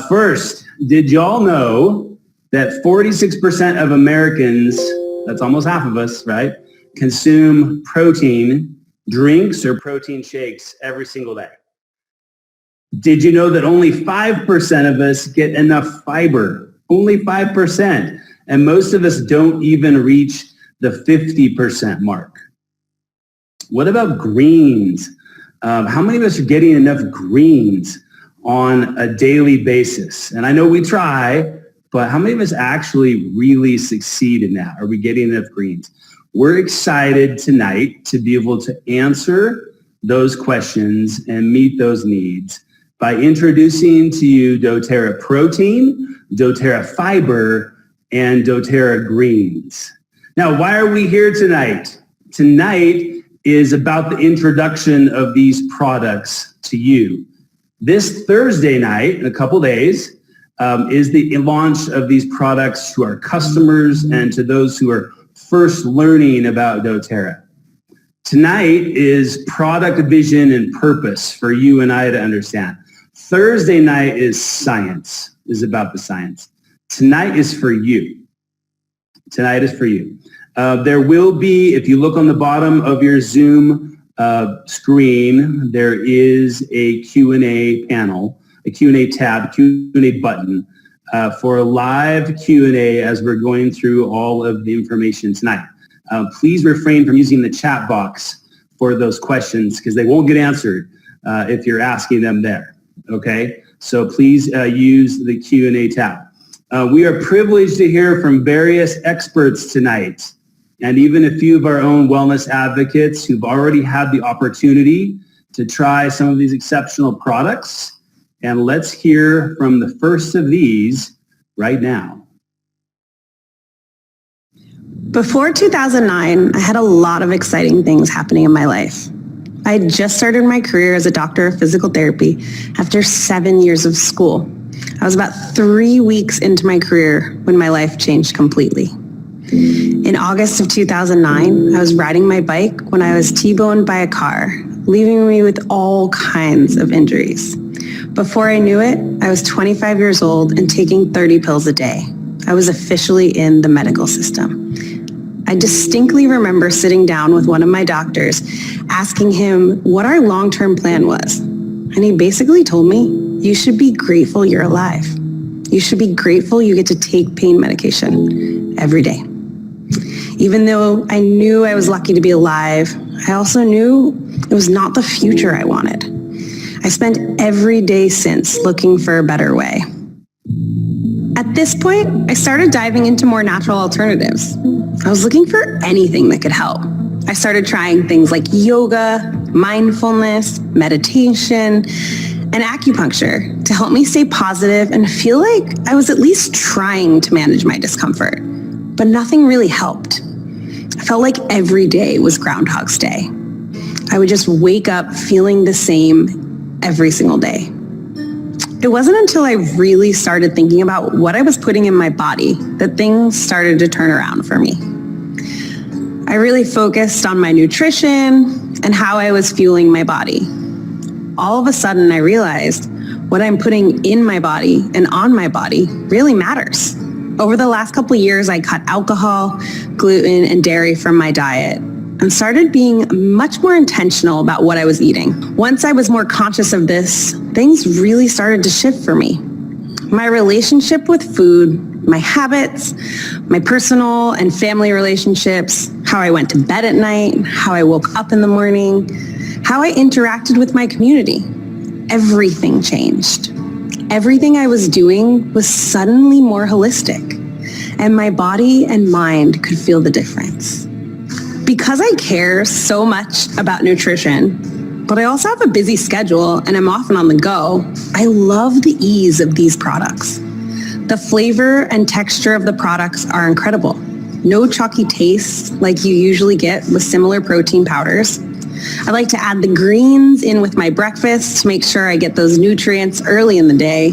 First, did y'all know that 46% of Americans, that's almost half of us, right, consume protein drinks or protein shakes every single day? Did you know that only 5% of us get enough fiber? Only 5%. And most of us don't even reach the 50% mark. What about greens? How many of us are getting enough greens on a daily basis? And I know we try, but how many of us actually really succeed in that? Are we getting enough greens? We're excited tonight to be able to answer those questions and meet those needs by introducing to you doTERRA Protein, doTERRA Fiber, and doTERRA Greens. Now, why are we here tonight? Tonight is about the introduction of these products to you. This Thursday night, in a couple days, is the launch of these products to our customers and to those who are first learning about doTERRA. Tonight is product vision and purpose for you and I to understand. Thursday night is science, is about the science. Tonight is for you. Tonight is for you. There will be, if you look on the bottom of your Zoom screen, there is a Q&A panel, a Q&A tab, Q&A button for a live Q&A as we're going through all of the information tonight. Please refrain from using the chat box for those questions because they won't get answered if you're asking them there, okay? So please use the Q&A tab. We are privileged to hear from various experts tonight and even a few of our own wellness advocates who've already had the opportunity to try some of these exceptional products. And let's hear from the first of these right now. Before 2009, I had a lot of exciting things happening in my life. I had just started my career as a doctor of physical therapy after 7 years of school. I was about 3 weeks into my career when my life changed completely. In August of 2009, I was riding my bike when I was T-boned by a car, leaving me with all kinds of injuries. Before I knew it, I was 25 years old and taking 30 pills a day. I was officially in the medical system. I distinctly remember sitting down with one of my doctors, asking him what our long-term plan was. And he basically told me, you should be grateful you're alive. You should be grateful you get to take pain medication every day. Even though I knew I was lucky to be alive, I also knew it was not the future I wanted. I spent every day since looking for a better way. At this point, I started diving into more natural alternatives. I was looking for anything that could help. I started trying things like yoga, mindfulness, meditation, and acupuncture to help me stay positive and feel like I was at least trying to manage my discomfort. But nothing really helped. I felt like every day was Groundhog's Day. I would just wake up feeling the same every single day. It wasn't until I really started thinking about what I was putting in my body that things started to turn around for me. I really focused on my nutrition and how I was fueling my body. All of a sudden, I realized what I'm putting in my body and on my body really matters. Over the last couple of years, I cut alcohol, gluten, and dairy from my diet and started being much more intentional about what I was eating. Once I was more conscious of this, things really started to shift for me. My relationship with food, my habits, my personal and family relationships, how I went to bed at night, how I woke up in the morning, how I interacted with my community. Everything changed. Everything I was doing was suddenly more holistic, and my body and mind could feel the difference. Because I care so much about nutrition, but I also have a busy schedule and I'm often on the go, I love the ease of these products. The flavor and texture of the products are incredible. No chalky taste like you usually get with similar protein powders. I like to add the greens in with my breakfast to make sure I get those nutrients early in the day.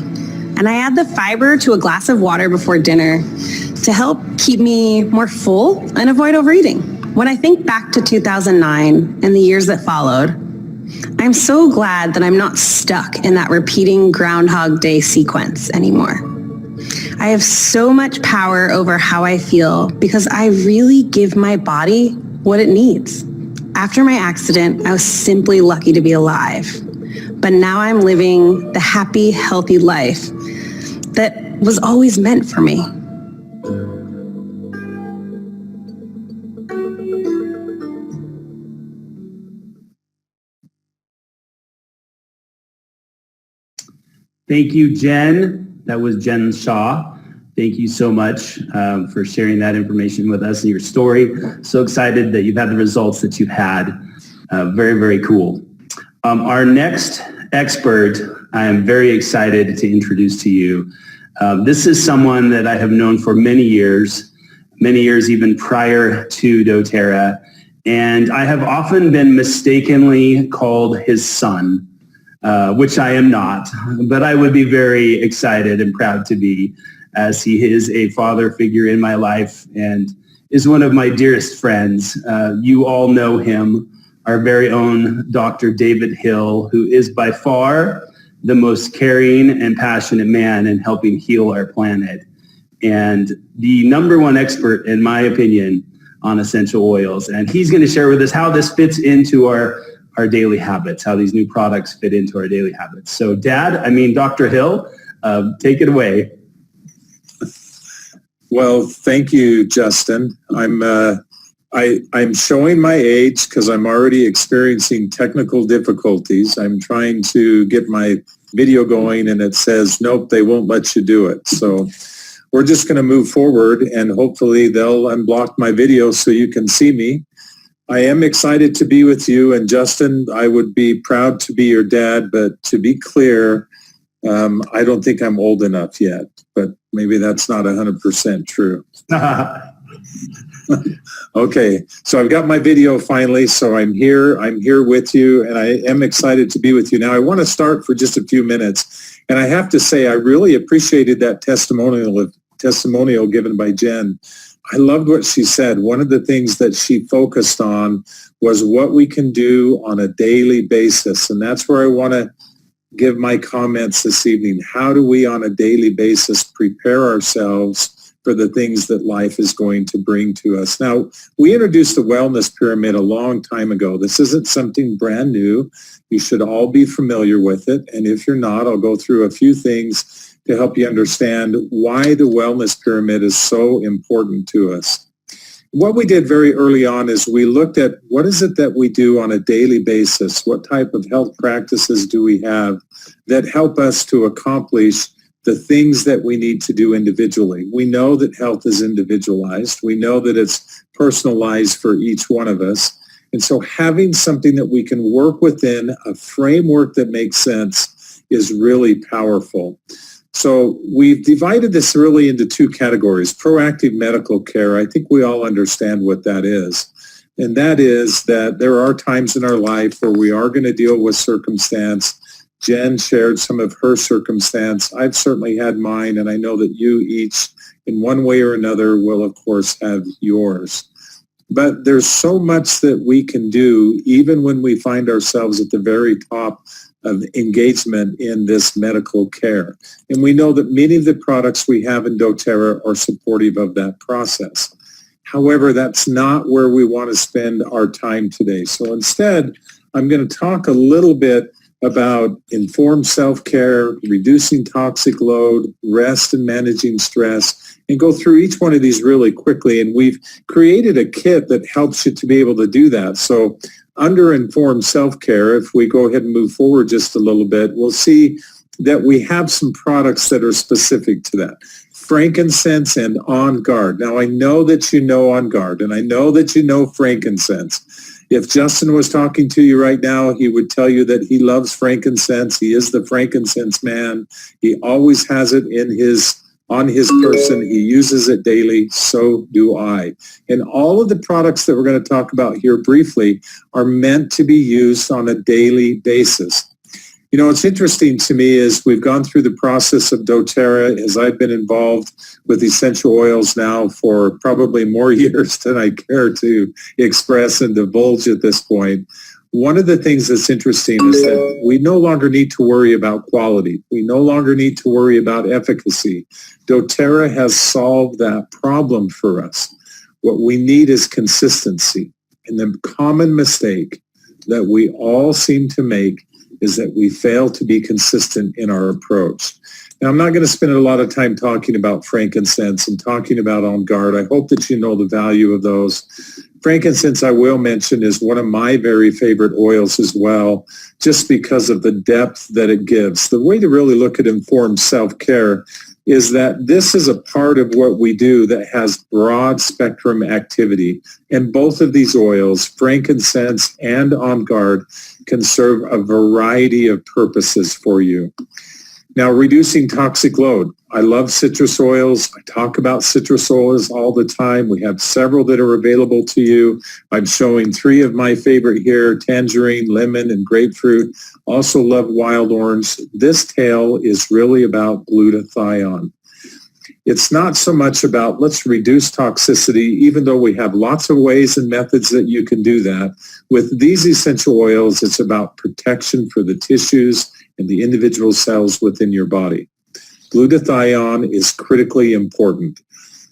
And I add the fiber to a glass of water before dinner to help keep me more full and avoid overeating. When I think back to 2009 and the years that followed, I'm so glad that I'm not stuck in that repeating Groundhog Day sequence anymore. I have so much power over how I feel because I really give my body what it needs. After my accident, I was simply lucky to be alive. But now I'm living the happy, healthy life that was always meant for me. Thank you, Jen. That was Jen Shaw. Thank you so much for sharing that information with us and your story. So excited that you've had the results that you've had. Very, very cool. Our next expert, I am very excited to introduce to you. This is someone that I have known for many years even prior to doTERRA, and I have often been mistakenly called his son, which I am not, but I would be very excited and proud to be, as he is a father figure in my life and is one of my dearest friends. You all know him, our very own Dr. David Hill, who is by far the most caring and passionate man in helping heal our planet, and the number one expert, in my opinion, on essential oils. And he's going to share with us how this fits into our daily habits, how these new products fit into our daily habits. So Dr. Hill, take it away. Well, thank you, Justin. I'm showing my age because I'm already experiencing technical difficulties. I'm trying to get my video going and it says, nope, they won't let you do it. So we're just going to move forward and hopefully they'll unblock my video so you can see me. I am excited to be with you, and Justin, I would be proud to be your dad, but to be clear, I don't think I'm old enough yet, but maybe that's not 100% true. Okay, so I've got my video finally, so I'm here with you, and I am excited to be with you. Now, I want to start for just a few minutes, and I have to say I really appreciated that testimonial given by Jen. I loved what she said. One of the things that she focused on was what we can do on a daily basis, and that's where I want to give my comments this evening. How do we on a daily basis prepare ourselves for the things that life is going to bring to us? Now, we introduced the wellness pyramid a long time ago. This isn't something brand new. You should all be familiar with it, and if you're not, I'll go through a few things to help you understand why the wellness pyramid is so important to us. What we did very early on is we looked at what is it that we do on a daily basis? What type of health practices do we have that help us to accomplish the things that we need to do individually? We know that health is individualized. We know that it's personalized for each one of us. And so having something that we can work within, a framework that makes sense, is really powerful. So we've divided this really into two categories. Proactive medical care, I think we all understand what that is. And that is that there are times in our life where we are going to deal with circumstance. Jen shared some of her circumstance. I've certainly had mine, and I know that you each, in one way or another, will, of course, have yours. But there's so much that we can do, even when we find ourselves at the very top of engagement in this medical care. And we know that many of the products we have in doTERRA are supportive of that process. However, that's not where we want to spend our time today. So instead, I'm going to talk a little bit about informed self-care, reducing toxic load, rest and managing stress, and go through each one of these really quickly. And we've created a kit that helps you to be able to do that. So under informed self-care, if we go ahead and move forward just a little bit, we'll see that we have some products that are specific to that. Frankincense and On Guard. Now, I know that you know On Guard, and I know that you know Frankincense. If Justin was talking to you right now, he would tell you that he loves frankincense. He is the frankincense man. He always has it on his person. He uses it daily. So do I. And all of the products that we're going to talk about here briefly are meant to be used on a daily basis. You know, what's interesting to me is we've gone through the process of doTERRA as I've been involved with essential oils now for probably more years than I care to express and divulge at this point. One of the things that's interesting is that we no longer need to worry about quality. We no longer need to worry about efficacy. doTERRA has solved that problem for us. What we need is consistency. And the common mistake that we all seem to make is that we fail to be consistent in our approach. Now, I'm not going to spend a lot of time talking about frankincense and talking about On Guard. I hope that you know the value of those. Frankincense, I will mention, is one of my very favorite oils as well, just because of the depth that it gives. The way to really look at informed self-care is that this is a part of what we do that has broad spectrum activity. And both of these oils, frankincense and On Guard, can serve a variety of purposes for you. Now, reducing toxic load. I love citrus oils. I talk about citrus oils all the time. We have several that are available to you. I'm showing 3 of my favorite here, tangerine, lemon, and grapefruit. Also love wild orange. This tale is really about glutathione. It's not so much about let's reduce toxicity, even though we have lots of ways and methods that you can do that. With these essential oils, it's about protection for the tissues and the individual cells within your body. Glutathione is critically important.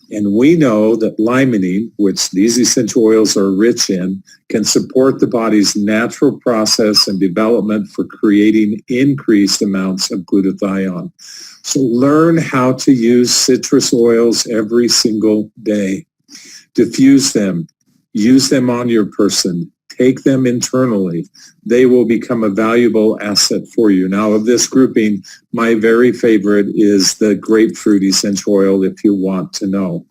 And we know that limonene, which these essential oils are rich in, can support the body's natural process and development for creating increased amounts of glutathione. So learn how to use citrus oils every single day. Diffuse them. Use them on your person. Take them internally. They will become a valuable asset for you. Now, of this grouping, my very favorite is the grapefruit essential oil, if you want to know.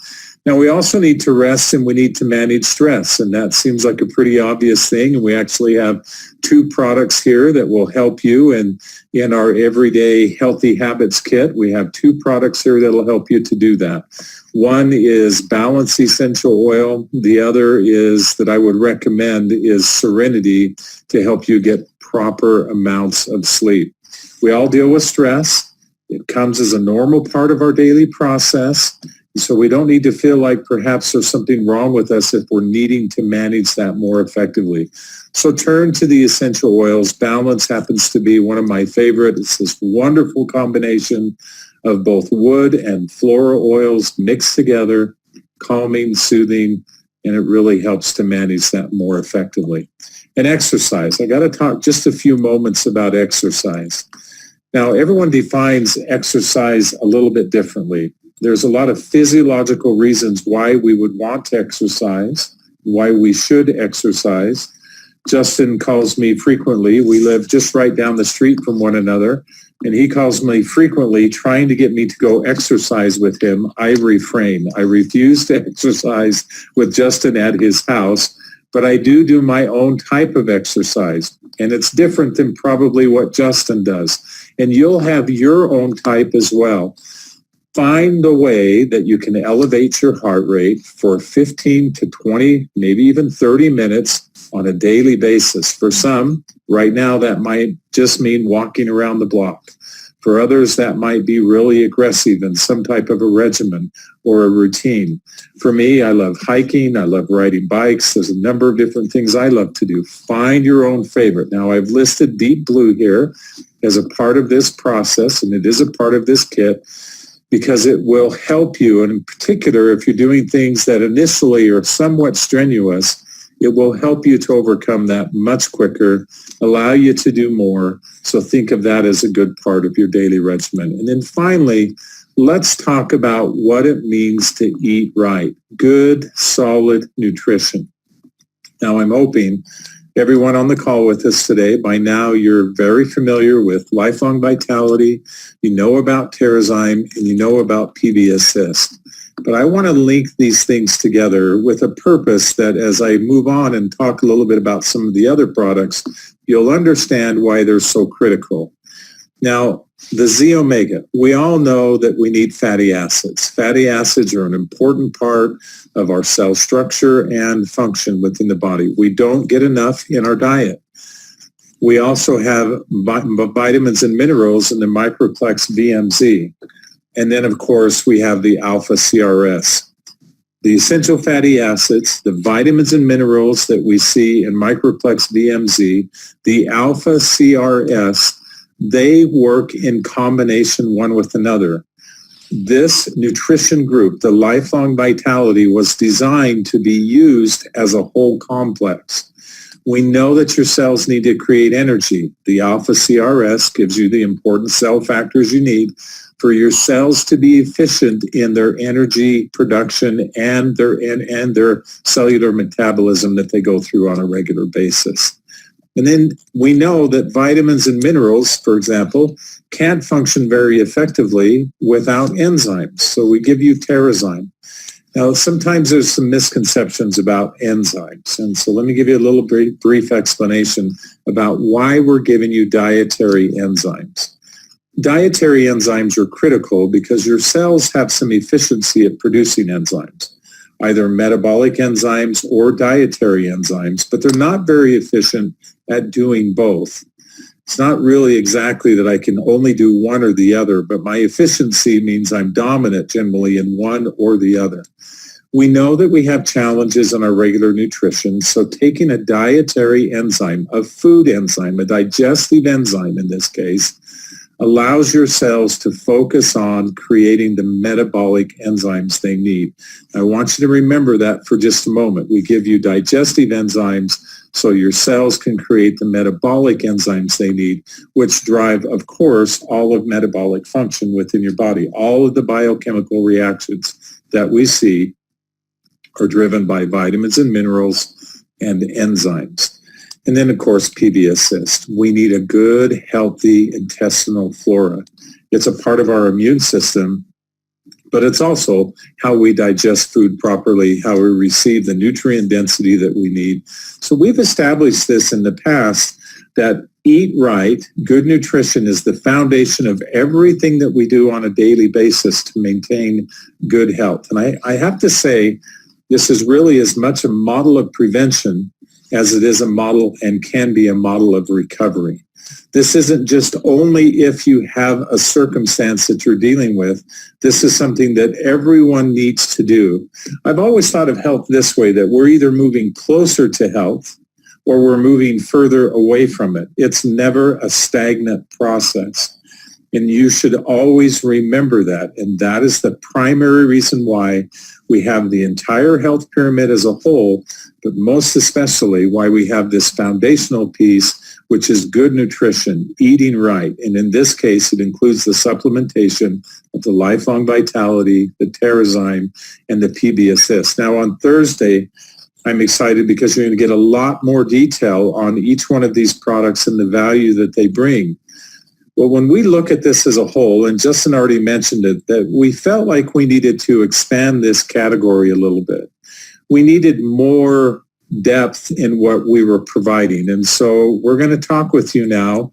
Now, we also need to rest and we need to manage stress, and that seems like a pretty obvious thing. And we actually have 2 products here that will help you. And in our Everyday Healthy Habits Kit, we have 2 products here that will help you to do that. One is Balance Essential Oil. The other is that I would recommend is Serenity to help you get proper amounts of sleep. We all deal with stress. It comes as a normal part of our daily process. So we don't need to feel like perhaps there's something wrong with us if we're needing to manage that more effectively. So turn to the essential oils. Balance happens to be one of my favorite. It's this wonderful combination of both wood and floral oils mixed together, calming, soothing, and it really helps to manage that more effectively. And exercise. I got to talk just a few moments about exercise. Now, everyone defines exercise a little bit differently. There's a lot of physiological reasons why we would want to exercise, why we should exercise. Justin calls me frequently. We live just right down the street from one another. And he calls me frequently trying to get me to go exercise with him. I refrain. I refuse to exercise with Justin at his house, but I do my own type of exercise. And it's different than probably what Justin does. And you'll have your own type as well. Find a way that you can elevate your heart rate for 15 to 20, maybe even 30 minutes on a daily basis. For some, right now, that might just mean walking around the block. For others, that might be really aggressive in some type of a regimen or a routine. For me, I love hiking. I love riding bikes. There's a number of different things I love to do. Find your own favorite. Now, I've listed Deep Blue here as a part of this process, and it is a part of this kit, because it will help you. And in particular, if you're doing things that initially are somewhat strenuous, it will help you to overcome that much quicker, allow you to do more. So think of that as a good part of your daily regimen. And then finally, let's talk about what it means to eat right. Good, solid nutrition. Now, I'm hoping everyone on the call with us today, by now you're very familiar with Lifelong Vitality, you know about Terrazyme, and you know about PB Assist. But I want to link these things together with a purpose that as I move on and talk a little bit about some of the other products, you'll understand why they're so critical. Now, the Z-omega, we all know that we need fatty acids. Fatty acids are an important part of our cell structure and function within the body. We don't get enough in our diet. We also have vitamins and minerals in the microplex VMZ. And then, of course, we have the alpha CRS. The essential fatty acids, the vitamins and minerals that we see in Microplex DMZ, the alpha CRS, they work in combination one with another. This nutrition group, the Lifelong Vitality, was designed to be used as a whole complex. We know that your cells need to create energy. The alpha CRS gives you the important cell factors you need for your cells to be efficient in their energy production and their cellular metabolism that they go through on a regular basis. And then we know that vitamins and minerals, for example, can't function very effectively without enzymes. So we give you Terrazyme. Now, sometimes there's some misconceptions about enzymes. And so let me give you a little brief explanation about why we're giving you dietary enzymes. Dietary enzymes are critical because your cells have some efficiency at producing enzymes, either metabolic enzymes or dietary enzymes, but they're not very efficient at doing both. It's not really exactly that I can only do one or the other, but my efficiency means I'm dominant generally in one or the other. We know that we have challenges in our regular nutrition, so taking a dietary enzyme, a food enzyme, a digestive enzyme in this case, allows your cells to focus on creating the metabolic enzymes they need. I want you to remember that for just a moment. We give you digestive enzymes so your cells can create the metabolic enzymes they need, which drive, of course, all of metabolic function within your body. All of the biochemical reactions that we see are driven by vitamins and minerals and enzymes. And then, of course, PB Assist. We need a good, healthy intestinal flora. It's a part of our immune system, but it's also how we digest food properly, how we receive the nutrient density that we need. So we've established this in the past that eat right, good nutrition is the foundation of everything that we do on a daily basis to maintain good health. And I have to say, this is really as much a model of prevention as it is a model and can be a model of recovery. This isn't just only if you have a circumstance that you're dealing with. This is something that everyone needs to do. I've always thought of health this way, that we're either moving closer to health or we're moving further away from it. It's never a stagnant process. And you should always remember that. And that is the primary reason why we have the entire health pyramid as a whole, but most especially why we have this foundational piece, which is good nutrition, eating right. And in this case, it includes the supplementation of the Lifelong Vitality, the Terrazyme, and the PB Assist. Now on Thursday, I'm excited because you're going to get a lot more detail on each one of these products and the value that they bring. Well, when we look at this as a whole, and Justin already mentioned it, that we felt like we needed to expand this category a little bit. We needed more depth in what we were providing. And so we're going to talk with you now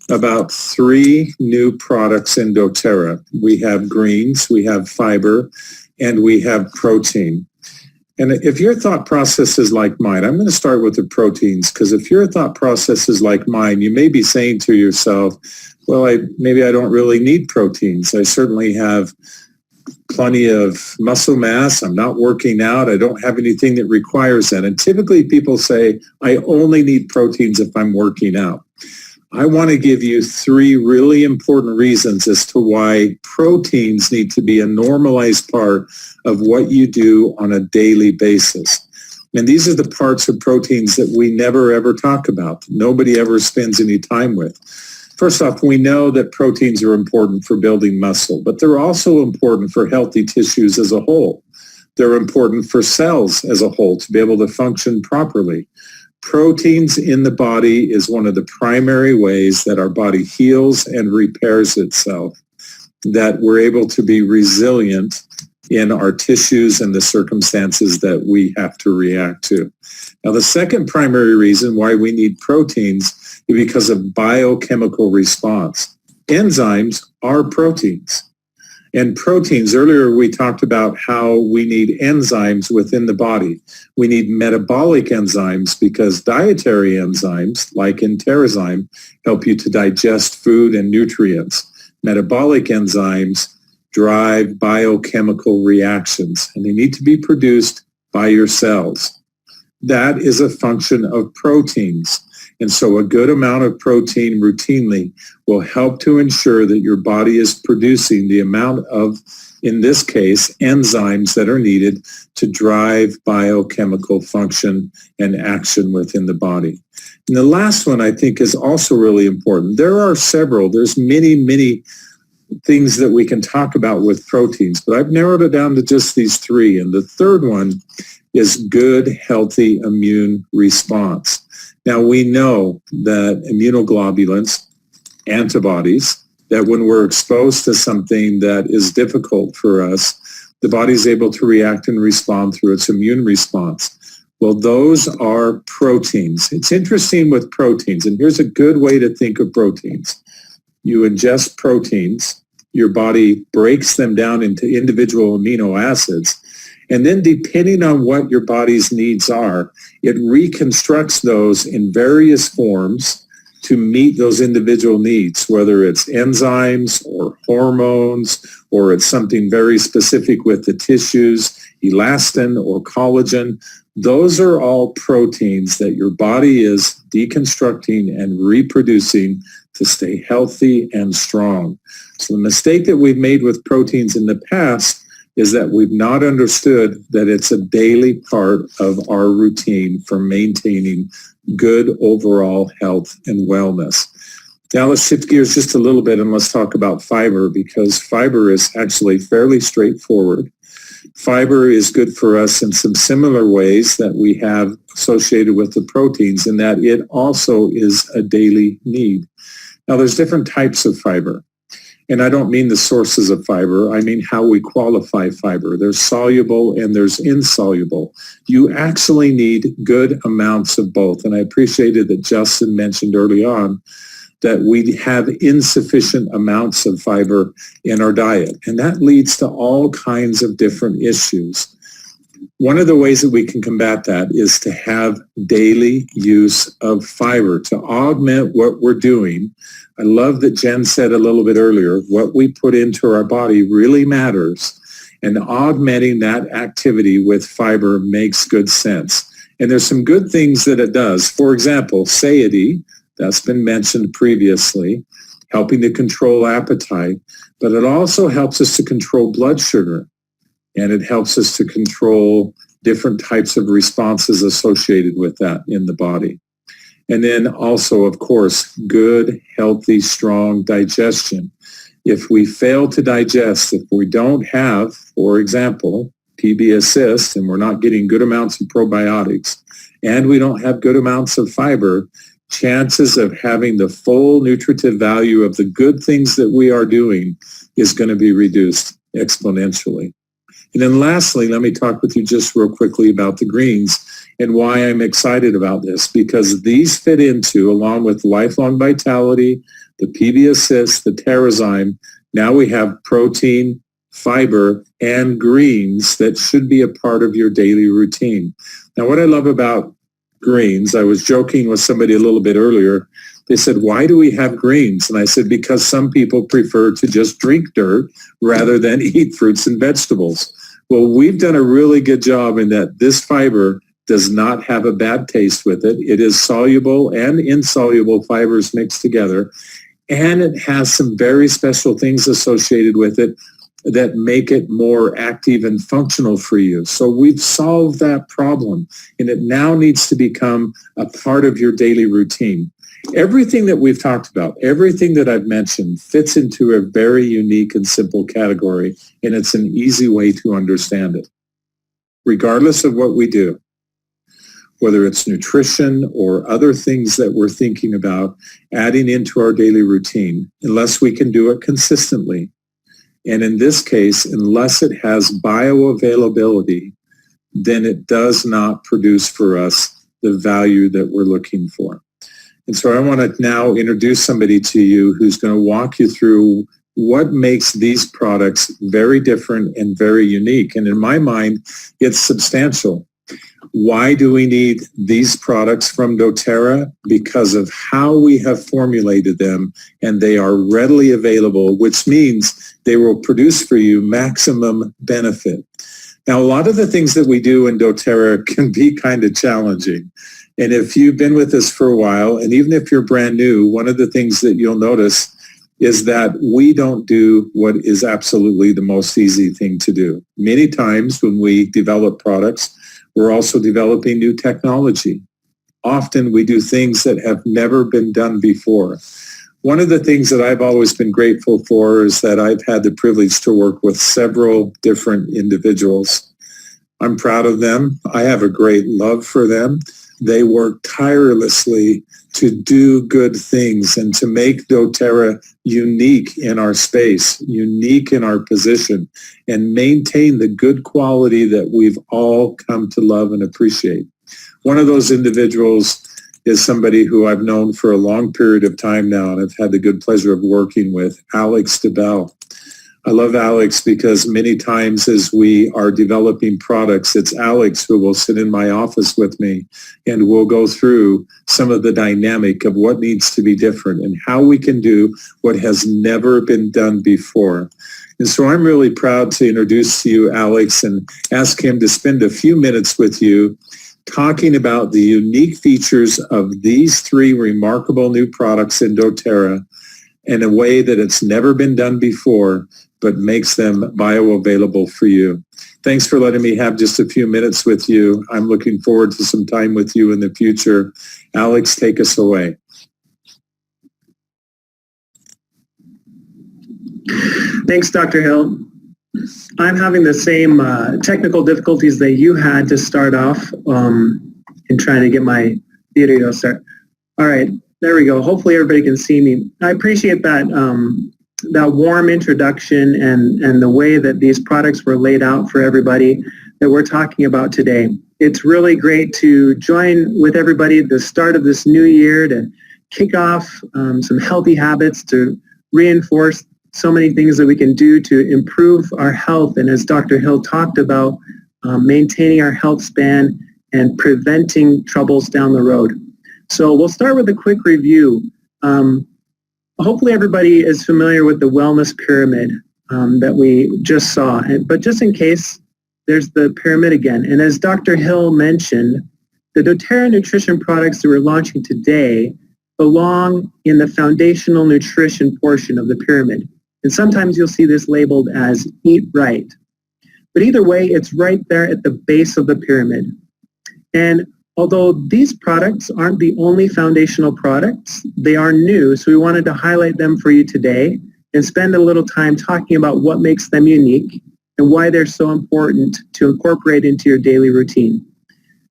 about 3 new products in doTERRA. We have greens, we have fiber, and we have protein. And if your thought process is like mine, I'm going to start with the proteins, because if your thought process is like mine, you may be saying to yourself, well, maybe I don't really need proteins. I certainly have plenty of muscle mass. I'm not working out. I don't have anything that requires that. And typically people say, I only need proteins if I'm working out. I want to give you 3 really important reasons as to why proteins need to be a normalized part of what you do on a daily basis. And these are the parts of proteins that we never ever talk about. Nobody ever spends any time with. First off, we know that proteins are important for building muscle, but they're also important for healthy tissues as a whole. They're important for cells as a whole to be able to function properly. Proteins in the body is one of the primary ways that our body heals and repairs itself, that we're able to be resilient in our tissues and the circumstances that we have to react to. Now, the second primary reason why we need proteins is because of biochemical response. Enzymes are proteins. And proteins, earlier we talked about how we need enzymes within the body. We need metabolic enzymes because dietary enzymes, like in Terrazyme, help you to digest food and nutrients. Metabolic enzymes drive biochemical reactions, and they need to be produced by your cells. That is a function of proteins. And so a good amount of protein routinely will help to ensure that your body is producing the amount of, in this case, enzymes that are needed to drive biochemical function and action within the body. And the last one I think is also really important. There's many things that we can talk about with proteins, but I've narrowed it down to just these three. And the third one is good, healthy immune response. Now, we know that immunoglobulins, antibodies, that when we're exposed to something that is difficult for us, the body is able to react and respond through its immune response. Well, those are proteins. It's interesting with proteins, and here's a good way to think of proteins. You ingest proteins, your body breaks them down into individual amino acids, and then depending on what your body's needs are, it reconstructs those in various forms to meet those individual needs, whether it's enzymes or hormones, or it's something very specific with the tissues, elastin or collagen. Those are all proteins that your body is deconstructing and reproducing to stay healthy and strong. So the mistake that we've made with proteins in the past is that we've not understood that it's a daily part of our routine for maintaining good overall health and wellness. Now let's shift gears just a little bit and let's talk about fiber, because fiber is actually fairly straightforward. Fiber is good for us in some similar ways that we have associated with the proteins, in that it also is a daily need. Now there's different types of fiber. And I don't mean the sources of fiber, I mean how we qualify fiber. There's soluble and there's insoluble. You actually need good amounts of both. And I appreciated that Justin mentioned early on that we have insufficient amounts of fiber in our diet. And that leads to all kinds of different issues. One of the ways that we can combat that is to have daily use of fiber to augment what we're doing. I love that Jen said a little bit earlier, what we put into our body really matters, and augmenting that activity with fiber makes good sense. And there's some good things that it does. For example, satiety, that's been mentioned previously, helping to control appetite, but it also helps us to control blood sugar, and it helps us to control different types of responses associated with that in the body. And then also, of course, good, healthy, strong digestion. If we fail to digest, if we don't have, for example, PB assist, and we're not getting good amounts of probiotics, and we don't have good amounts of fiber, chances of having the full nutritive value of the good things that we are doing is going to be reduced exponentially. And then lastly, let me talk with you just real quickly about the greens and why I'm excited about this, because these fit into, along with lifelong vitality, the PB assist, the Terrazyme, now we have protein, fiber, and greens that should be a part of your daily routine. Now, what I love about greens, I was joking with somebody a little bit earlier. They said, why do we have greens? And I said, because some people prefer to just drink dirt rather than eat fruits and vegetables. Well, we've done a really good job in that this fiber does not have a bad taste with it. It is soluble and insoluble fibers mixed together, and it has some very special things associated with it that make it more active and functional for you. So we've solved that problem, and it now needs to become a part of your daily routine. Everything that we've talked about, everything that I've mentioned fits into a very unique and simple category, and it's an easy way to understand it. Regardless of what we do, whether it's nutrition or other things that we're thinking about adding into our daily routine, unless we can do it consistently, and in this case, unless it has bioavailability, then it does not produce for us the value that we're looking for. And so I want to now introduce somebody to you who's going to walk you through what makes these products very different and very unique. And in my mind, it's substantial. Why do we need these products from Doterra? Because of how we have formulated them, and they are readily available, which means they will produce for you maximum benefit. Now, a lot of the things that we do in Doterra can be kind of challenging. And if you've been with us for a while, and even if you're brand new, one of the things that you'll notice is that we don't do what is absolutely the most easy thing to do. Many times when we develop products, we're also developing new technology. Often we do things that have never been done before. One of the things that I've always been grateful for is that I've had the privilege to work with several different individuals. I'm proud of them. I have a great love for them. They work tirelessly to do good things and to make Doterra unique in our space, unique in our position, and maintain the good quality that we've all come to love and appreciate. One of those individuals is somebody who I've known for a long period of time now, and I've had the good pleasure of working with, Alex DeBell. I love Alex because many times as we are developing products, it's Alex who will sit in my office with me and we'll go through some of the dynamic of what needs to be different and how we can do what has never been done before. And so I'm really proud to introduce to you Alex and ask him to spend a few minutes with you talking about the unique features of these three remarkable new products in Doterra in a way that it's never been done before, but makes them bioavailable for you. Thanks for letting me have just a few minutes with you. I'm looking forward to some time with you in the future. Alex, take us away. Thanks, Dr. Hill. I'm having the same technical difficulties that you had to start off in trying to get my video started. All right, there we go. Hopefully everybody can see me. I appreciate that that warm introduction and the way that these products were laid out for everybody that we're talking about today. It's really great to join with everybody at the start of this new year to kick off some healthy habits, to reinforce so many things that we can do to improve our health. And as Dr. Hill talked about, maintaining our health span and preventing troubles down the road. So we'll start with a quick review. Hopefully everybody is familiar with the wellness pyramid that we just saw. But just in case, there's the pyramid again. And as Dr. Hill mentioned, the doTERRA nutrition products that we're launching today belong in the foundational nutrition portion of the pyramid. And sometimes you'll see this labeled as eat right. But either way, it's right there at the base of the pyramid. And although these products aren't the only foundational products, they are new, so we wanted to highlight them for you today and spend a little time talking about what makes them unique and why they're so important to incorporate into your daily routine.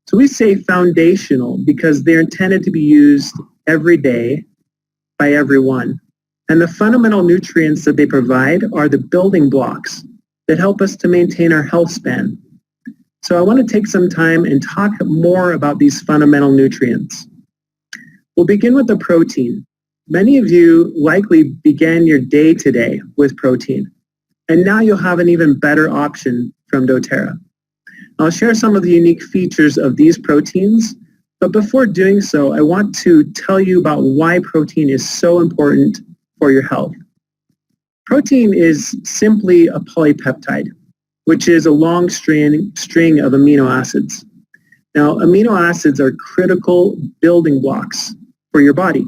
So we say foundational because they're intended to be used every day by everyone. And the fundamental nutrients that they provide are the building blocks that help us to maintain our health span. So I want to take some time and talk more about these fundamental nutrients. We'll begin with the protein. Many of you likely began your day today with protein, and now you'll have an even better option from doTERRA. I'll share some of the unique features of these proteins, but before doing so, I want to tell you about why protein is so important for your health. Protein is simply a polypeptide, which is a long string of amino acids. Now, amino acids are critical building blocks for your body.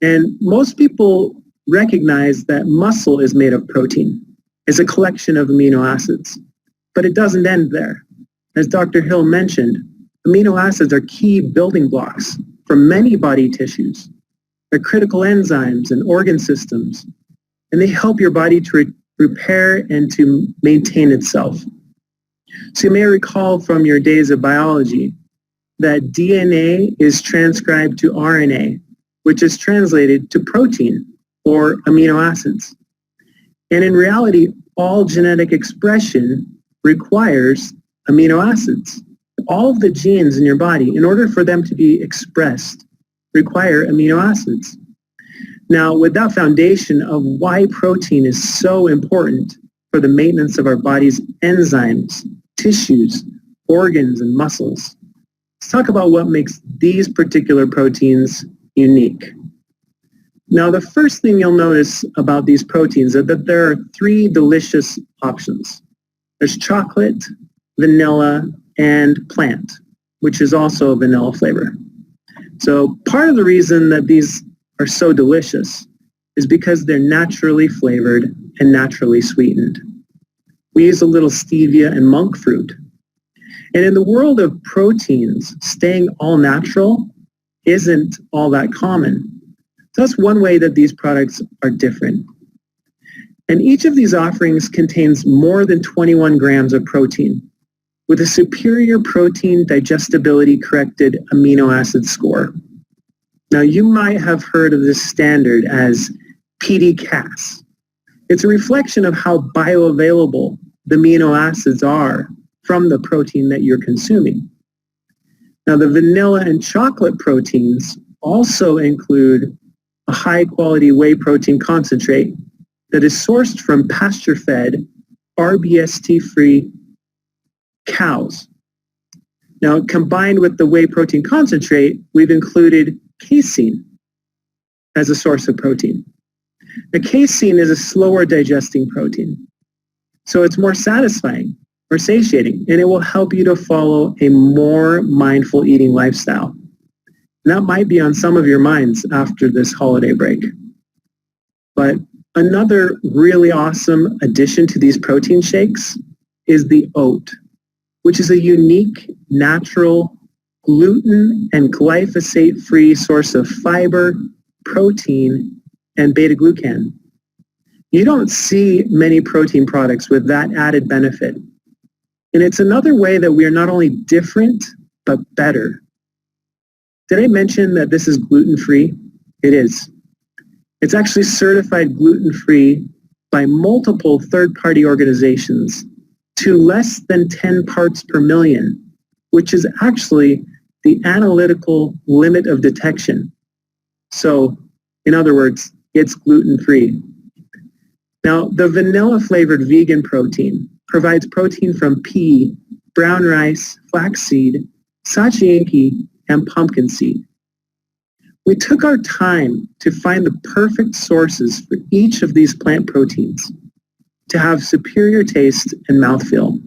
And most people recognize that muscle is made of protein. It's a collection of amino acids. But it doesn't end there. As Dr. Hill mentioned, amino acids are key building blocks for many body tissues. They're critical enzymes and organ systems, and they help your body to repair and to maintain itself. So you may recall from your days of biology that DNA is transcribed to RNA, which is translated to protein or amino acids. And in reality, all genetic expression requires amino acids. All of the genes in your body, in order for them to be expressed, require amino acids. Now, with that foundation of why protein is so important for the maintenance of our body's enzymes, tissues, organs, and muscles. Let's talk about what makes these particular proteins unique. Now, the first thing you'll notice about these proteins is that there are 3 delicious options. There's chocolate, vanilla, and plant, which is also a vanilla flavor. So part of the reason that these are so delicious is because they're naturally flavored and naturally sweetened. We use a little stevia and monk fruit. And in the world of proteins, staying all natural isn't all that common. So that's one way that these products are different. And each of these offerings contains more than 21 grams of protein, with a superior protein digestibility corrected amino acid score. Now, you might have heard of this standard as PD-Cas. It's a reflection of how bioavailable the amino acids are from the protein that you're consuming. Now, the vanilla and chocolate proteins also include a high-quality whey protein concentrate that is sourced from pasture-fed, RBST-free cows. Now, combined with the whey protein concentrate, we've included casein as a source of protein. The casein is a slower digesting protein, so it's more satisfying or satiating, and it will help you to follow a more mindful eating lifestyle. And that might be on some of your minds after this holiday break. But another really awesome addition to these protein shakes is the oat, which is a unique, natural, gluten and glyphosate-free source of fiber, protein, and beta-glucan. You don't see many protein products with that added benefit. And it's another way that we are not only different, but better. Did I mention that this is gluten-free? It is. It's actually certified gluten-free by multiple third-party organizations to less than 10 parts per million, which is actually the analytical limit of detection. So, in other words, it's gluten-free. Now, the vanilla-flavored vegan protein provides protein from pea, brown rice, flaxseed, sachi-inki, and pumpkin seed. We took our time to find the perfect sources for each of these plant proteins to have superior taste and mouthfeel.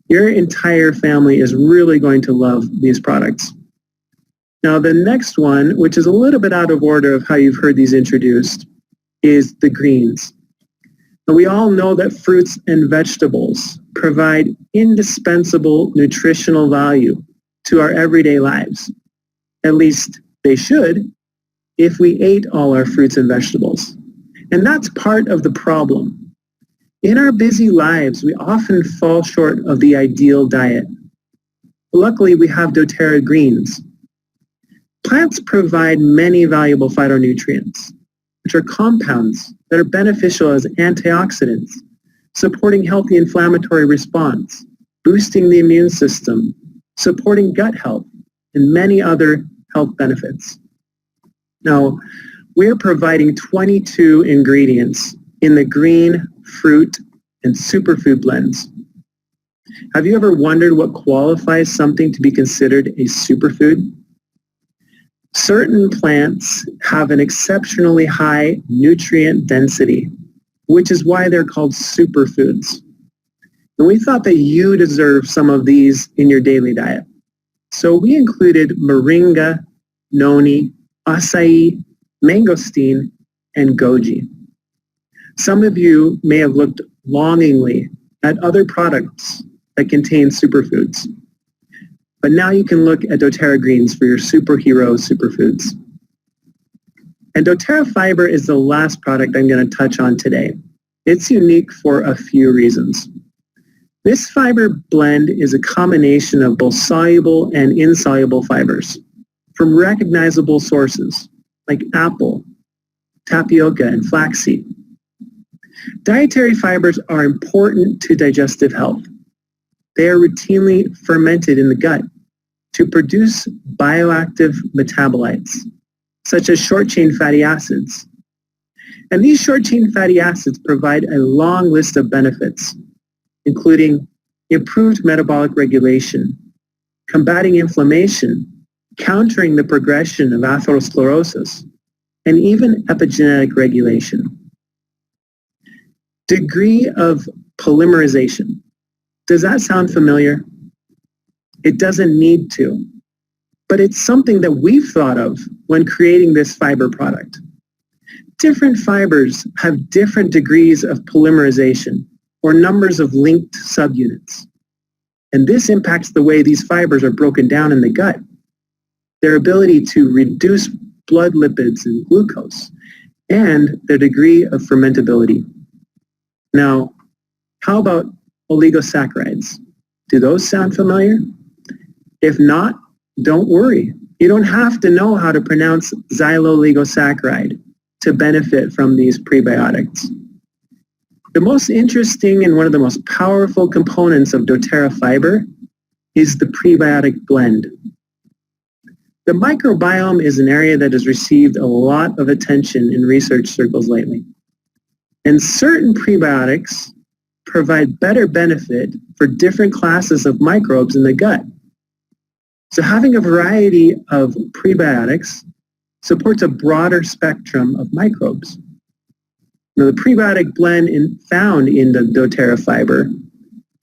Your entire family is really going to love these products. Now, the next one, which is a little bit out of order of how you've heard these introduced, is the greens. Now, we all know that fruits and vegetables provide indispensable nutritional value to our everyday lives. At least they should, if we ate all our fruits and vegetables. And that's part of the problem. In our busy lives, we often fall short of the ideal diet. Luckily, we have Doterra Greens. Plants provide many valuable phytonutrients, which are compounds that are beneficial as antioxidants, supporting healthy inflammatory response, boosting the immune system, supporting gut health, and many other health benefits. Now, we're providing 22 ingredients in the green, fruit, and superfood blends. Have you ever wondered what qualifies something to be considered a superfood? Certain plants have an exceptionally high nutrient density, which is why they're called superfoods. And we thought that you deserve some of these in your daily diet. So we included moringa, noni, acai, mangosteen, and goji. Some of you may have looked longingly at other products that contain superfoods. But now you can look at Doterra Greens for your superhero superfoods. And Doterra Fiber is the last product I'm going to touch on today. It's unique for a few reasons. This fiber blend is a combination of both soluble and insoluble fibers from recognizable sources like apple, tapioca, and flaxseed. Dietary fibers are important to digestive health. They are routinely fermented in the gut to produce bioactive metabolites, such as short-chain fatty acids. And these short-chain fatty acids provide a long list of benefits, including improved metabolic regulation, combating inflammation, countering the progression of atherosclerosis, and even epigenetic regulation. Degree of polymerization. Does that sound familiar? It doesn't need to, but it's something that we've thought of when creating this fiber product. Different fibers have different degrees of polymerization or numbers of linked subunits. And this impacts the way these fibers are broken down in the gut, their ability to reduce blood lipids and glucose, and their degree of fermentability. Now, how about oligosaccharides? Do those sound familiar? If not, don't worry. You don't have to know how to pronounce xylooligosaccharide to benefit from these prebiotics. The most interesting and one of the most powerful components of Doterra Fiber is the Prebiotic Blend. The microbiome is an area that has received a lot of attention in research circles lately. And certain prebiotics provide better benefit for different classes of microbes in the gut. So having a variety of prebiotics supports a broader spectrum of microbes. Now, the prebiotic blend found in the Doterra fiber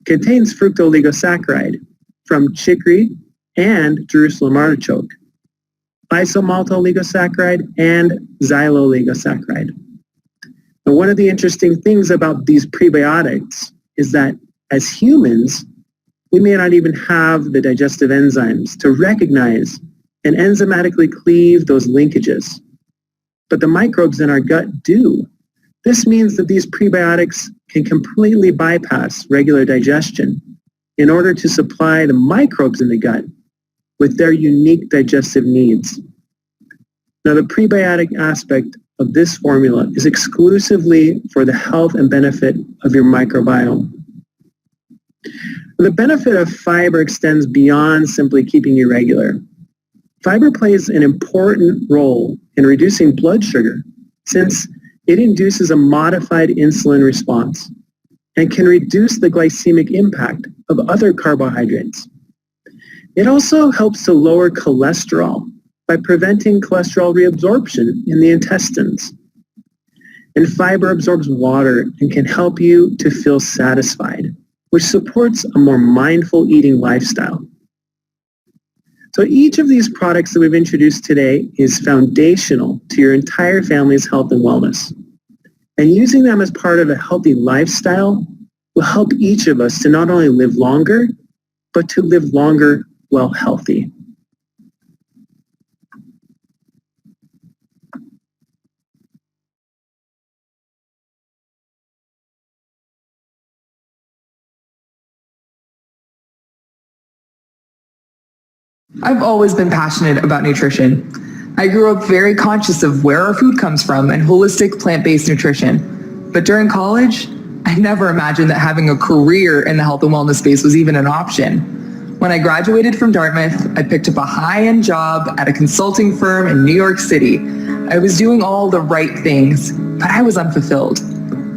contains fructooligosacchariide from chicory and Jerusalem artichoke, isomaltooligosacchariide, and xylooligosaccharide. Now, one of the interesting things about these prebiotics is that as humans, we may not even have the digestive enzymes to recognize and enzymatically cleave those linkages, but the microbes in our gut do. This means that these prebiotics can completely bypass regular digestion in order to supply the microbes in the gut with their unique digestive needs. Now, the prebiotic aspect of this formula is exclusively for the health and benefit of your microbiome. The benefit of fiber extends beyond simply keeping you regular. Fiber plays an important role in reducing blood sugar since it induces a modified insulin response and can reduce the glycemic impact of other carbohydrates. It also helps to lower cholesterol by preventing cholesterol reabsorption in the intestines. And fiber absorbs water and can help you to feel satisfied, which supports a more mindful eating lifestyle. So each of these products that we've introduced today is foundational to your entire family's health and wellness. And using them as part of a healthy lifestyle will help each of us to not only live longer, but to live longer while healthy. I've always been passionate about nutrition. I grew up very conscious of where our food comes from and holistic plant-based nutrition. But during college, I never imagined that having a career in the health and wellness space was even an option. When I graduated from Dartmouth, I picked up a high-end job at a consulting firm in New York City. I was doing all the right things, but I was unfulfilled.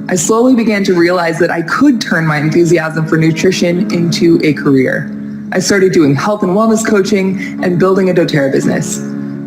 I slowly began to realize that I could turn my enthusiasm for nutrition into a career. I started doing health and wellness coaching and building a doTERRA business.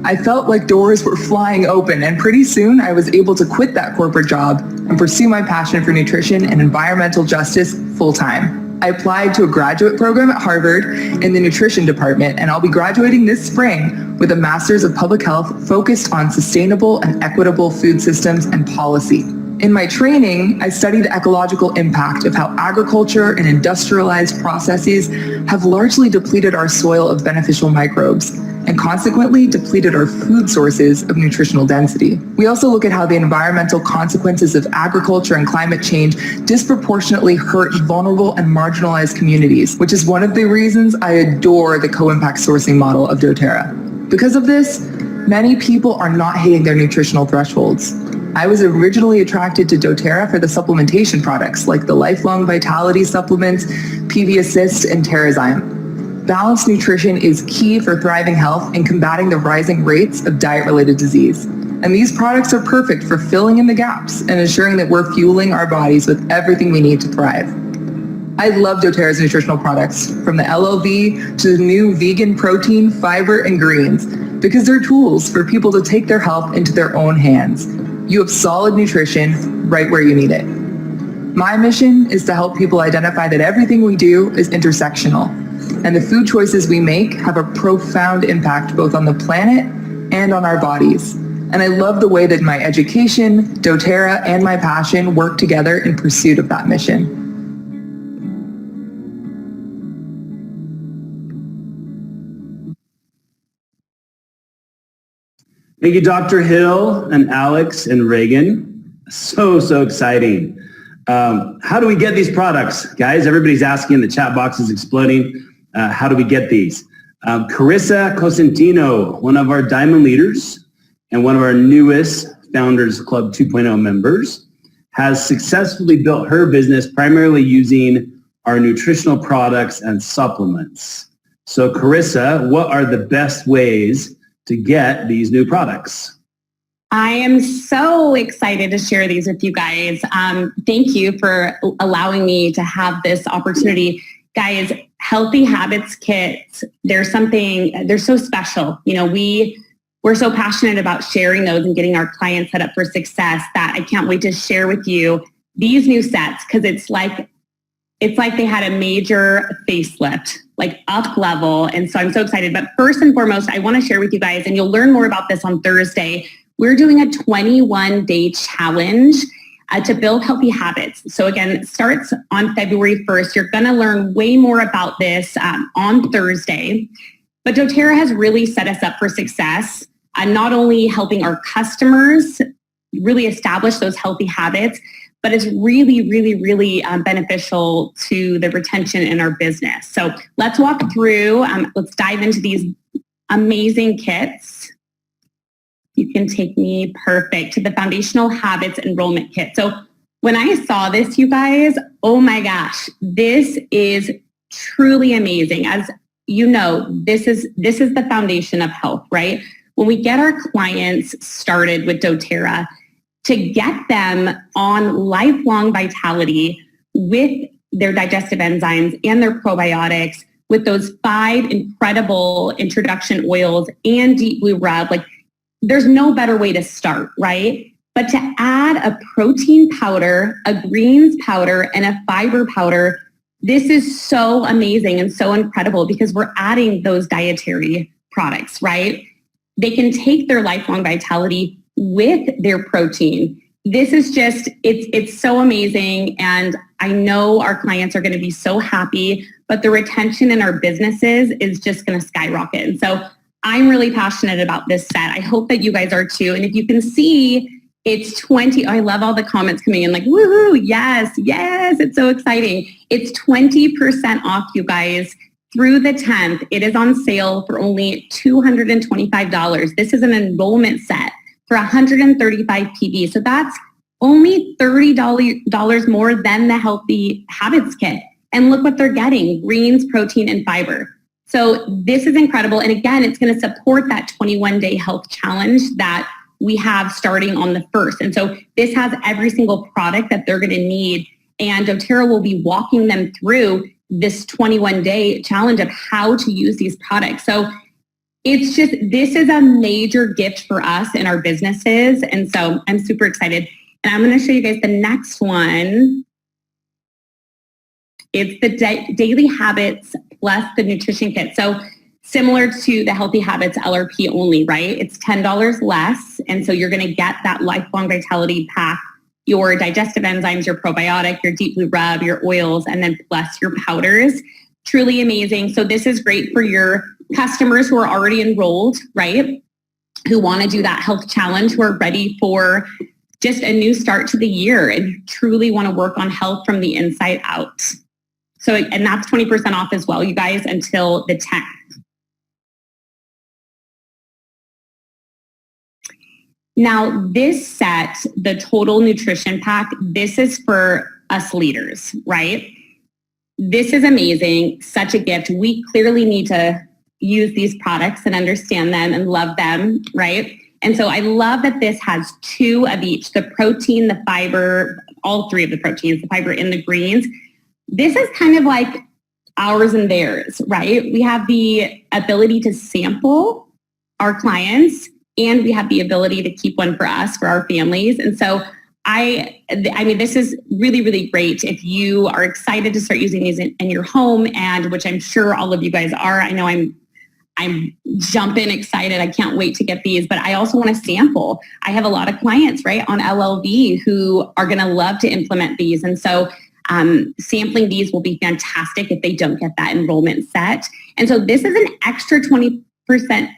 I felt like doors were flying open, and pretty soon I was able to quit that corporate job and pursue my passion for nutrition and environmental justice full-time. I applied to a graduate program at Harvard in the nutrition department, and I'll be graduating this spring with a master's of public health focused on sustainable and equitable food systems and policy. In my training, I studied the ecological impact of how agriculture and industrialized processes have largely depleted our soil of beneficial microbes and consequently depleted our food sources of nutritional density. We also look at how the environmental consequences of agriculture and climate change disproportionately hurt vulnerable and marginalized communities, which is one of the reasons I adore the co-impact sourcing model of doTERRA. Because of this, many people are not hitting their nutritional thresholds. I was originally attracted to doTERRA for the supplementation products like the Lifelong Vitality supplements, PV Assist, and Terrazyme. Balanced nutrition is key for thriving health and combating the rising rates of diet-related disease. And these products are perfect for filling in the gaps and ensuring that we're fueling our bodies with everything we need to thrive. I love doTERRA's nutritional products, from the LLV to the new vegan protein, fiber, and greens, because they're tools for people to take their health into their own hands. You have solid nutrition right where you need it. My mission is to help people identify that everything we do is intersectional, and the food choices we make have a profound impact both on the planet and on our bodies. And I love the way that my education, doTERRA, and my passion work together in pursuit of that mission. Thank you, Dr. Hill and Alex and Reagan. So exciting. How do we get these products? Guys, everybody's asking, the chat box is exploding. How do we get these? Carissa Cosentino, one of our Diamond leaders and one of our newest Founders Club 2.0 members, has successfully built her business primarily using our nutritional products and supplements. So Carissa, what are the best ways to get these new products? I am so excited to share these with you guys. Thank you for allowing me to have this opportunity. Guys, Healthy Habits kits, they're so special. You know, we're so passionate about sharing those and getting our clients set up for success that I can't wait to share with you these new sets, because it's like they had a major facelift, like up level. And so I'm so excited. But first and foremost, I want to share with you guys, and you'll learn more about this on Thursday. We're doing a 21-day challenge to build healthy habits. So again, it starts on February 1st. You're going to learn way more about this on Thursday. But doTERRA has really set us up for success, not only helping our customers really establish those healthy habits, but it's really beneficial to the retention in our business. So let's walk through, let's dive into these amazing kits. You can take me perfect to the Foundational Habits Enrollment Kit. So when I saw this, you guys, oh my gosh, this is truly amazing. As you know, this is the foundation of health, right? When we get our clients started with doTERRA, to get them on lifelong vitality with their digestive enzymes and their probiotics, with those 5 incredible introduction oils and deep blue rub, like there's no better way to start, right? But to add a protein powder, a greens powder, and a fiber powder, this is so amazing and so incredible because we're adding those dietary products, right? They can take their lifelong vitality with their protein. This is just, it's so amazing. And I know our clients are going to be so happy, but the retention in our businesses is just going to skyrocket. And so I'm really passionate about this set. I hope that you guys are too. And if you can see, it's 20. I love all the comments coming in like, woohoo, yes, it's so exciting. It's 20% off, you guys, through the 10th. It is on sale for only $225. This is an enrollment set for 135 PV. So that's only $30 more than the Healthy Habits Kit. And look what they're getting, greens, protein, and fiber. So this is incredible. And again, it's going to support that 21-day health challenge that we have starting on the 1st. And so this has every single product that they're going to need. And doTERRA will be walking them through this 21-day challenge of how to use these products. So it's just, this is a major gift for us in our businesses. And so I'm super excited. And I'm going to show you guys the next one. It's the Daily Habits plus the Nutrition Kit. So similar to the Healthy Habits LRP only, right? It's $10 less. And so you're going to get that lifelong vitality pack, your digestive enzymes, your probiotic, your deep blue rub, your oils, and then plus your powders. Truly amazing. So this is great for your customers who are already enrolled, right? Who want to do that health challenge, who are ready for just a new start to the year and truly want to work on health from the inside out. So, and that's 20% off as well, you guys, until the 10th. Now, this set, the Total Nutrition Pack, this is for us leaders, right? This is amazing, such a gift. We clearly need to use these products and understand them and love them, right? And so I love that this has 2 of each, the protein, the fiber, all 3 of the proteins, the fiber and the greens. this is kind of like ours and theirs, right? We have the ability to sample our clients, and we have the ability to keep one for us, for our families. And so I mean, this is really, really great. If you are excited to start using these in your home, and which I'm sure all of you guys are, I know I'm jumping excited. I can't wait to get these, but I also want to sample. I have a lot of clients, right, on LLV who are going to love to implement these. And so sampling these will be fantastic if they don't get that enrollment set. And so this is an extra 20%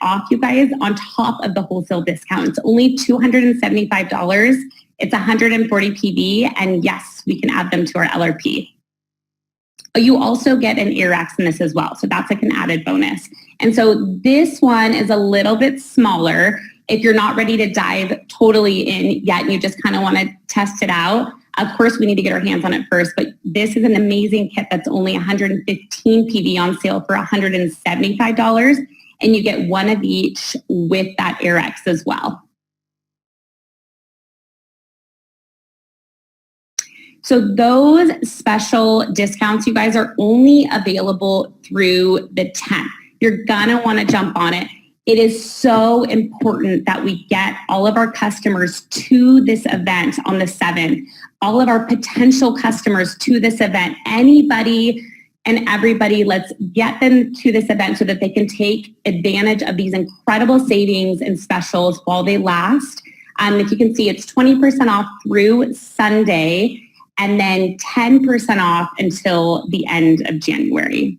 off, you guys, on top of the wholesale discount. It's only $275. It's 140 PV, and yes, we can add them to our LRP. You also get an earwax in this as well, so that's like an added bonus. And so this one is a little bit smaller. If you're not ready to dive totally in yet and you just kind of want to test it out, of course, we need to get our hands on it first, but this is an amazing kit that's only 115 PV on sale for $175, and you get one of each with that earwax as well. So those special discounts, you guys, are only available through the 10th. You're gonna wanna jump on it. It is so important that we get all of our customers to this event on the 7th, all of our potential customers to this event, anybody and everybody, let's get them to this event so that they can take advantage of these incredible savings and specials while they last. If you can see, it's 20% off through Sunday, and then 10% off until the end of January.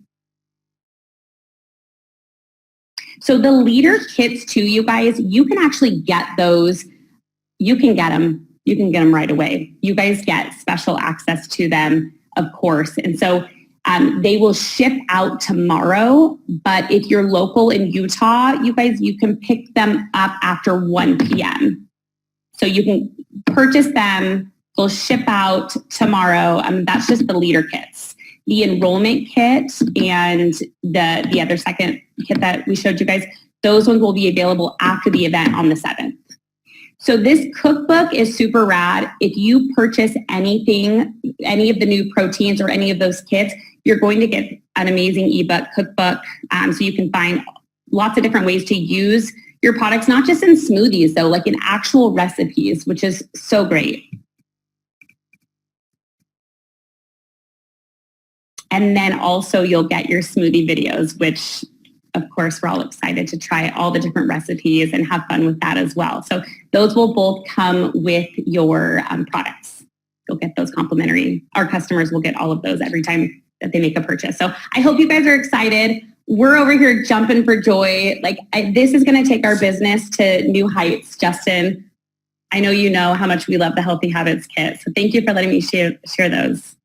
So the leader kits too, you guys, you can actually get those. You can get them right away. You guys get special access to them, of course. And so they will ship out tomorrow, but if you're local in Utah, you guys, you can pick them up after 1 p.m. So you can purchase them. They'll ship out tomorrow. That's just the leader kits. The enrollment kit and the other second kit that we showed you guys, those ones will be available after the event on the 7th. So this cookbook is super rad. If you purchase anything, any of the new proteins or any of those kits, you're going to get an amazing ebook cookbook. So you can find lots of different ways to use your products, not just in smoothies though, like in actual recipes, which is so great. And then also you'll get your smoothie videos, which of course we're all excited to try all the different recipes and have fun with that as well. So those will both come with your products. You'll get those complimentary. Our customers will get all of those every time that they make a purchase. So I hope you guys are excited. We're over here jumping for joy. This is going to take our business to new heights, Justin. I know you know how much we love the Healthy Habits Kit. So thank you for letting me share those.